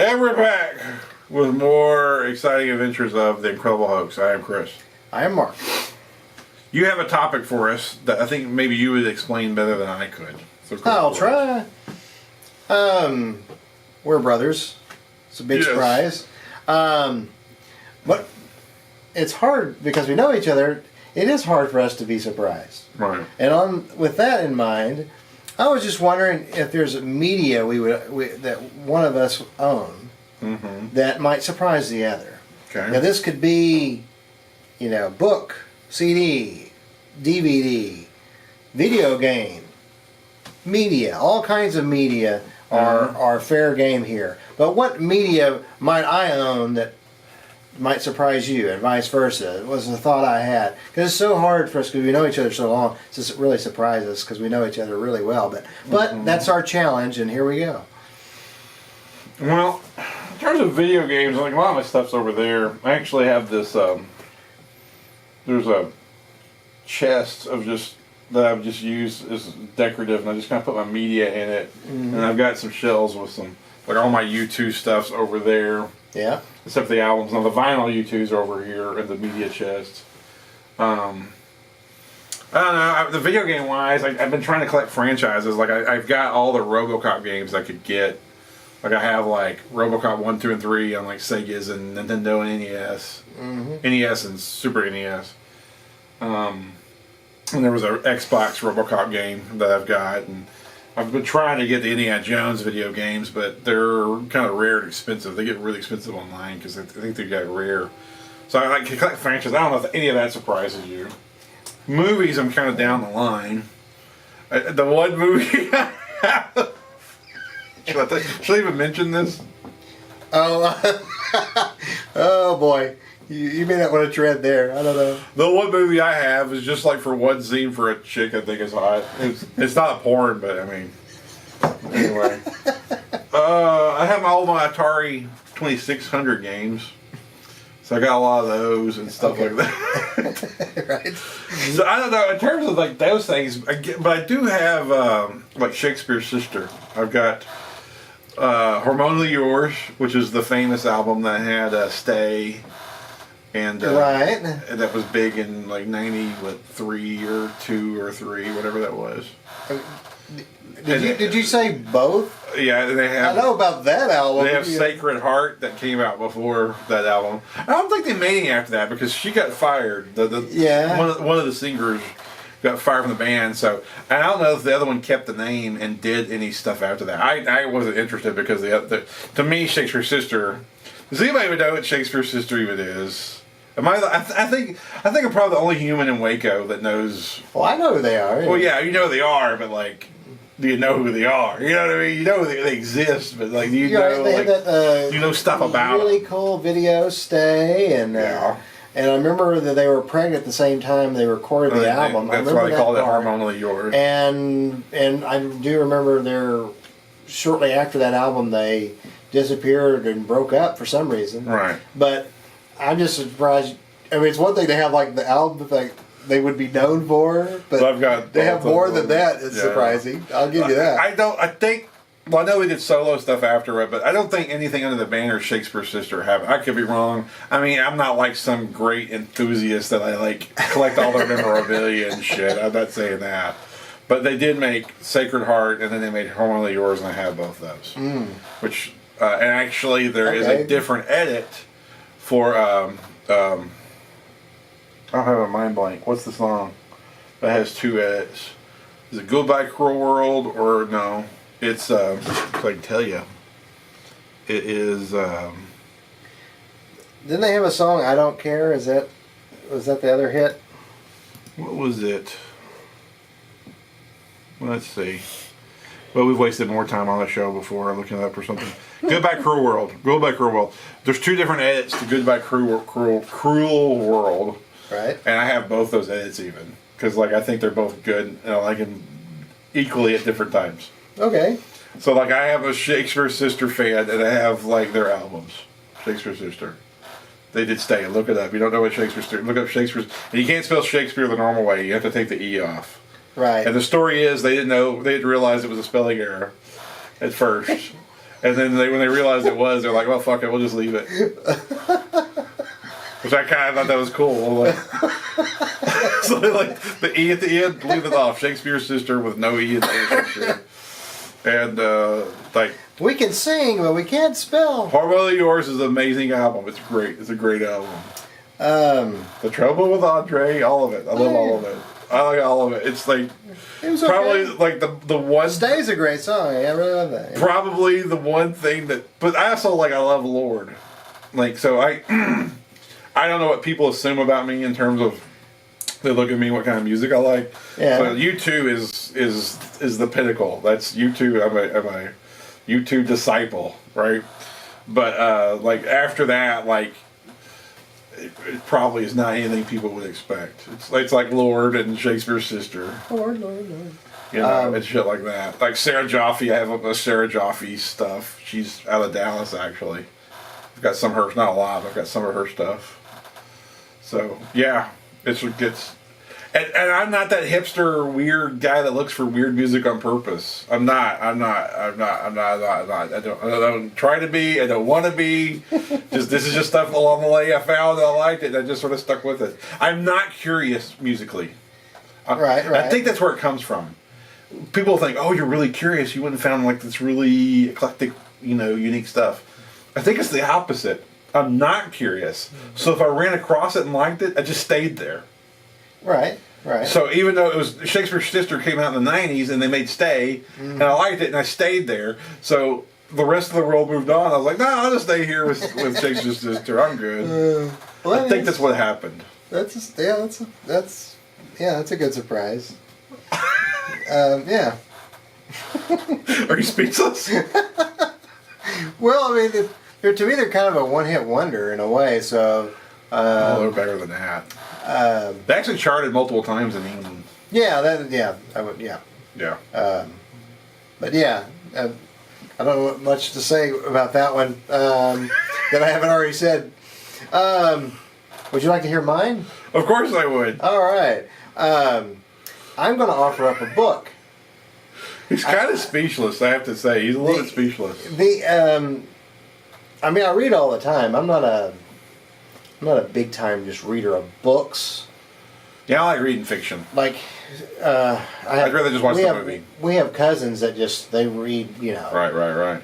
And we're back with more exciting adventures of the Incredible Hokes. I am Chris. I am Mark. You have a topic for us that I think maybe you would explain better than I could. So I'll try. We're brothers. It's a big surprise. But it's hard because we know each other. It is hard for us to be surprised. Right. And with that in mind, I was just wondering if there's a media that one of us own that might surprise the other. Okay. Now this could be, book, CD, DVD, video game, media. All kinds of media are fair game here. But what media might I own that might surprise you, and vice versa? It was a thought I had, because it's so hard for us because we know each other so long to really surprise us because we know each other really well. But that's our challenge, and here we go. Well, in terms of video games, like a lot of my stuff's over there. I actually have this. There's a chest of that I've just used as decorative, and I just kind of put my media in it, and I've got some shelves with some all my U2 stuff's over there. Yeah. Except for the albums. Now the vinyl U2's over here in the media chest. I don't know. The video game wise, I've been trying to collect franchises. Like I've got all the RoboCop games I could get. Like I have RoboCop 1, 2, and 3 on Sega's and Nintendo and NES, NES and Super NES. And there was a Xbox RoboCop game that I've got, and I've been trying to get the Indiana Jones video games, but they're kind of rare and expensive. They get really expensive online because I think they got rare. So I like to collect franchises. I don't know if any of that surprises you. Movies, I'm kind of down the line. The one movie I have... Should I even mention this? Oh, oh boy. You may not want to tread there. I don't know. The one movie I have is just for one scene for a chick I think is hot. It's not a porn, but I mean, anyway. I have all my Atari 2600 games, so I got a lot of those and stuff like that. Right. So I don't know in terms of those things, but I do have Shakespeare's Sister. I've got Hormonally Yours, which is the famous album that had Stay. And right. That was big in 93 or 2 or 3, whatever that was. Did you say both? Yeah, they have. I know about that album. They have Sacred Heart that came out before that album. I don't think they made any after that because she got fired. One of the singers got fired from the band. So I don't know if the other one kept the name and did any stuff after that. I wasn't interested because to me, Shakespeare's Sister. Does anybody even know what Shakespeare's Sister even is? I think I'm probably the only human in Waco that knows. Well, I know who they are. Well, yeah, you know who they are, but do you know who they are? You know what I mean? You know they exist, but do you know that, you know stuff about really them? Cool video, Stay, and and I remember that they were pregnant at the same time they recorded the album. That's why they called it Hormonally Yours. And I do remember shortly after that album they disappeared and broke up for some reason. Right. But I'm just surprised. I mean, it's one thing to have the album that they would be known for, but they have more than that. It's surprising. I'll give you that. I know we did solo stuff after it, but I don't think anything under the banner of Shakespeare's Sister have. I could be wrong. I mean, I'm not some great enthusiast that I collect all their memorabilia and shit. I'm not saying that. But they did make Sacred Heart, and then they made Hormonally Yours, and I have both those. Which, and actually, there is a different edit for, I don't have a mind blank. What's the song that has 2 edits? Is it Goodbye Cruel World or no? It's, so I can tell you. It is, Didn't they have a song, I Don't Care? Was that the other hit? What was it? Let's see. Well, we've wasted more time on the show before looking it up or something. Goodbye Cruel World. Goodbye Cruel World. There's 2 different edits to Goodbye Cruel World. Right. And I have both those edits even. Because I think they're both good and I like them equally at different times. Okay. So I have a Shakespeare's Sister fan and I have their albums. Shakespeare's Sister. They did Stay. Look it up. You don't know what Shakespeare's Sister. Look up Shakespeare's. And you can't spell Shakespeare the normal way. You have to take the E off. Right. And the story is they didn't realize it was a spelling error at first. And then when they realized it was, they're like, well, fuck it, we'll just leave it. Which I kind of thought that was cool. Like, so like the E at the end, leave it off. Shakespeare's Sister with no E at the end. Shakespeare. And like we can sing, but we can't spell. Harmony Yours is an amazing album. It's great. It's a great album. The Trouble with Andre, all of it. I love all of it. I like all of it. It's like it was probably like the one. Stay's a great song. I really love that. Probably the one thing that, but I also like I love Lord. Like so I don't know what people assume about me in terms of they look at me what kind of music I like. Yeah. So U2 is the pinnacle. That's U2. I'm a U2 disciple, right? But like after that, like it probably is not anything people would expect. It's like Lord and Shakespeare's Sister. Lord. You know, and shit like that. Like Sarah Jaffe, I have a Sarah Jaffe stuff. She's out of Dallas actually. I've got some of her, not a lot, but I've got some of her stuff. So yeah, it gets, and I'm not that hipster weird guy that looks for weird music on purpose. I'm not. I don't try to be. I don't want to be. This is just stuff along the way I found that I liked it. And I just sort of stuck with it. I'm not curious musically. Right. I think that's where it comes from. People think, oh, you're really curious. You wouldn't have found like this really eclectic, unique stuff. I think it's the opposite. I'm not curious. So if I ran across it and liked it, I just stayed there. Right. So even though it was Shakespeare's Sister came out in the 90s and they made Stay, and I liked it and I stayed there. So the rest of the world moved on. I was like, no, I'll just stay here with Shakespeare's Sister. I'm good. I think that's what happened. That's a good surprise. Yeah. Are you speechless? Well, I mean, to me, they're kind of a one-hit wonder in a way. So, they're better than that. They actually charted multiple times in England. Yeah, Yeah. But yeah, I don't know much to say about that one that I haven't already said. Would you like to hear mine? Of course I would. All right. I'm going to offer up a book. He's kind of speechless, I have to say. He's a little bit speechless. I mean, I read all the time. I'm not a big time just reader of books. Yeah, I like reading fiction. Like, I'd rather just watch the movie. We have cousins that they read, Right.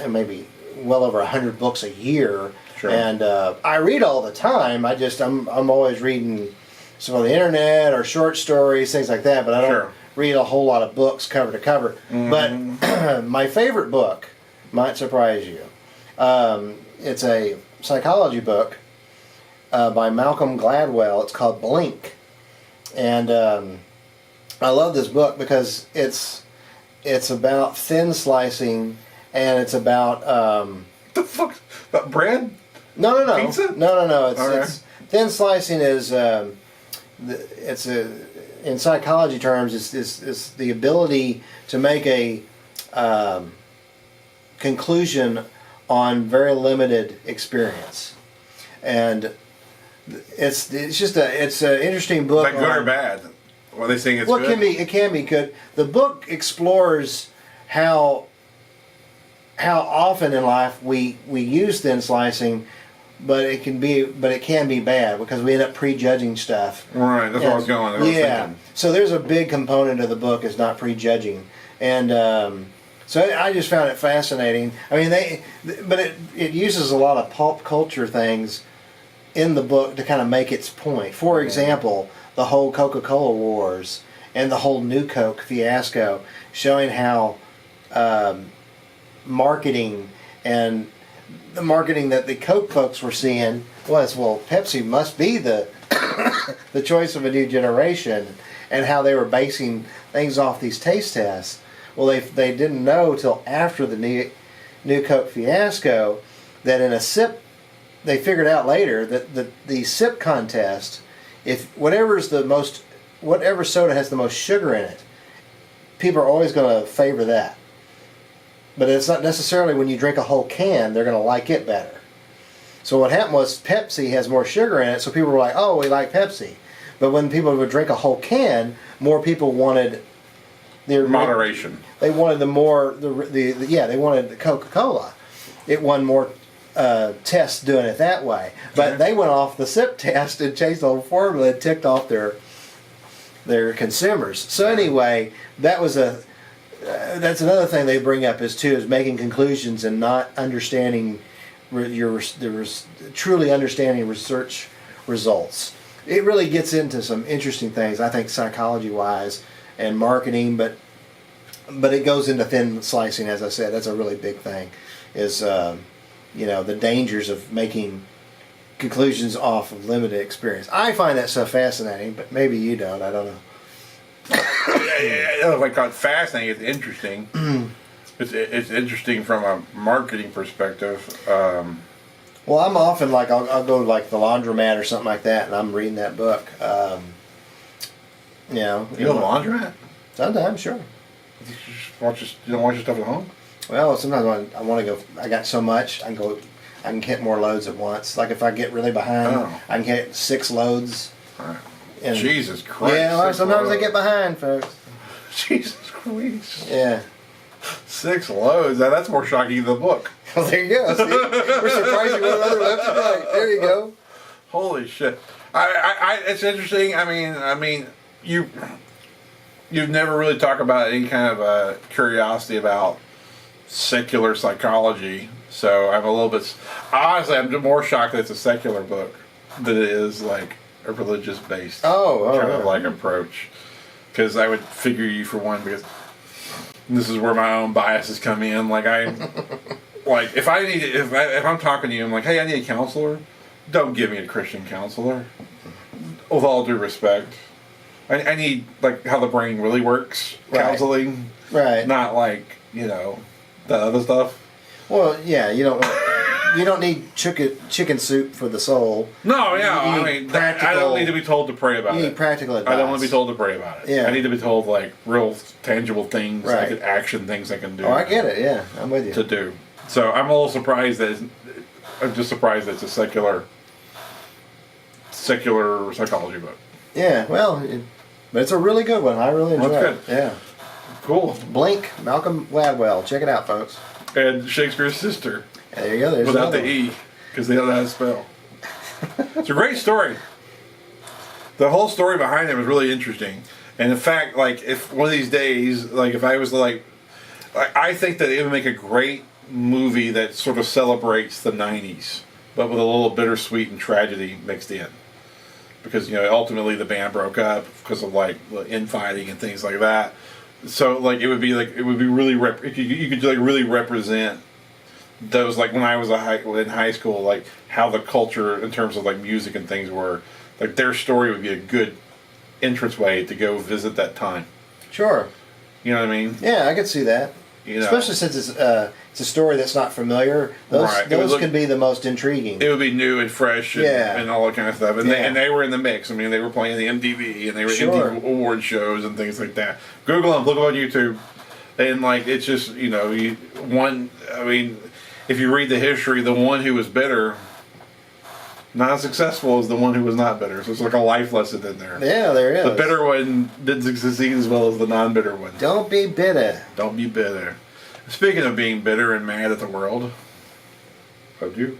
Maybe well over 100 books a year. Sure. And I read all the time. I'm always reading some on the internet or short stories, things like that. But I don't read a whole lot of books cover to cover. Mm-hmm. But my favorite book might surprise you. It's a psychology book by Malcolm Gladwell. It's called Blink, and I love this book because it's about thin slicing, and it's about the fuck about bread? No. Pizza? No. It's right. Thin slicing is in psychology terms it's the ability to make a conclusion on very limited experience, and it's an interesting book. Is that good or bad? Well, they saying it's good. It can be good. The book explores how often in life we use thin slicing, but it can be bad because we end up prejudging stuff. Right, that's where I was going. Thinking. So there's a big component of the book is not prejudging, and so I just found it fascinating. I mean, it uses a lot of pop culture things in the book to kind of make its point. For example, the whole Coca-Cola wars and the whole New Coke fiasco, showing how marketing and the marketing that the Coke folks were seeing was, well, Pepsi must be the the choice of a new generation, and how they were basing things off these taste tests. Well, they didn't know till after the New Coke fiasco that in a sip, they figured out later that the sip contest, if whatever soda has the most sugar in it, people are always going to favor that. But it's not necessarily when you drink a whole can, they're going to like it better. So what happened was Pepsi has more sugar in it, so people were like, oh, we like Pepsi. But when people would drink a whole can, more people wanted Moderation. They wanted they wanted the Coca-Cola. It won more tests doing it that way. But they went off the SIP test and changed the whole formula and ticked off their consumers. So anyway, that's another thing they bring up is making conclusions and not understanding truly understanding research results. It really gets into some interesting things, I think, psychology-wise and marketing, but it goes into thin slicing, as I said. That's a really big thing, is the dangers of making conclusions off of limited experience. I find that so fascinating, but maybe you don't. I don't know. If I call it fascinating, it's interesting. It's interesting from a marketing perspective. Well, I'm often I'll go to the laundromat or something like that, and I'm reading that book. You go to the laundromat? Sometimes, sure. You don't wash your stuff at home? Well, sometimes I want to go. I got so much I can hit more loads at once. Like if I get really behind, I can hit 6 loads. And, Jesus Christ! Yeah, well, sometimes I get behind, folks. Jesus Christ! Yeah. 6 loads. Now that's more shocking than the book. Well, there you go. See? We're surprised you went another left and right. There you go. Holy shit! It's interesting. I mean, you've never really talked about any kind of curiosity about secular psychology. So I'm a little bit. Honestly, I'm more shocked that it's a secular book than it is like a religious based kind of like approach. Because I would figure you for one, because this is where my own biases come in. Like if I'm talking to you, I'm like, hey, I need a counselor. Don't give me a Christian counselor. With all due respect, I need how the brain really works counseling, right? Not the other stuff. Well, yeah, you don't need chicken soup for the soul. No, yeah, I don't need to be told to pray about it. You need practical advice. I don't want to be told to pray about it. Yeah. I need to be told tangible things, right. action things I can do. Oh, I get it. Yeah, I'm with you. To do. So I'm a little surprised that it's a secular psychology book. Yeah, well, but it's a really good one. I really enjoy it. Yeah. Cool. Blink, Malcolm Gladwell. Check it out, folks. And Shakespeare's sister. There you go. There's without the E, because they don't know how to spell. It's a great story. The whole story behind it was really interesting. And in fact, if one of these days, if I was I think that it would make a great movie that sort of celebrates the 90s, but with a little bittersweet and tragedy mixed in. Because, ultimately the band broke up because of infighting and things like that. So it would be really you could really represent those when I was in high school, how the culture in terms of music and things were, their story would be a good entranceway to go visit that time. Sure. You know what I mean? Yeah, I could see that. Especially since it's a story that's not familiar. Those can be the most intriguing. It would be new and fresh and all that kind of stuff. And, they were in the mix. I mean, they were playing the MTV and they were MTV award shows and things like that. Google them, look them on YouTube. And, it's just, if you read the history, the one who was bitter, not as successful as the one who was not bitter. So it's like a life lesson in there. Yeah, there is. The bitter one didn't succeed as well as the non-bitter one. Don't be bitter. Don't be bitter. Speaking of being bitter and mad at the world, how'd you?